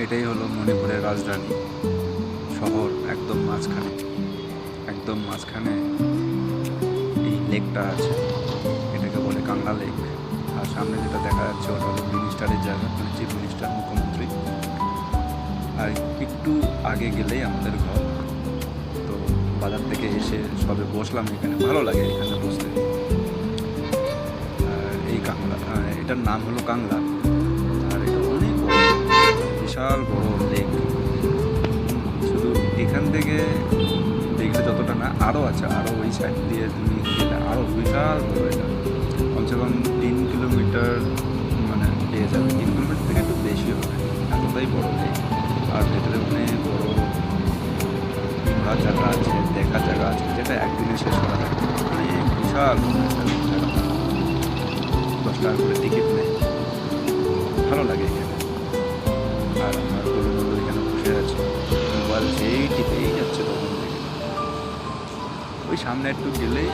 এটাই হলো মণিপুরের রাজধানী শহর। একদম মাঝখানে এই লেকটা আছে, এটাকে বলে কাংলা লেক। আর সামনে যেটা দেখা যাচ্ছে ওটা হলো মিনিস্টারের জায়গা, মানে চিফ মিনিস্টার, মুখ্যমন্ত্রী। আর একটু আগে গেলেই আমাদের ঘর। তো বাজার থেকে এসে সবে বসলাম এখানে, ভালো লাগে এখানে বসতে। আর এই কাংলা, এটার নাম হলো কাংলা। আর এটা অনেক বড়, বিশাল বড় লেক। শুধু এখান থেকে দেখলে যতটা না, আরও আছে, আরও ওই সাইড দিয়ে তুমি গেলে আরও বিশাল বড়। এটা কমসে কম 3 কিলোমিটার মানে পেয়ে যাবে, 3 কিলোমিটার থেকে একটু বেশি হবে, এতটাই বড় লেক। আর ভেতরে অনেক বড় ঘোরার জায়গা আছে, দেখার জায়গা আছে, যেটা একদিনে শেষ করা যায়। অনেক বিশাল জায়গাটা, 10 টাকা করে টিকিট নেয়, ভালো লাগে এখানে। আর আমার বন্ধু এখানে বসে আছে, মোবাইল যেই টিপেই যাচ্ছে তখন থেকে। ওই সামনে একটু গেলেই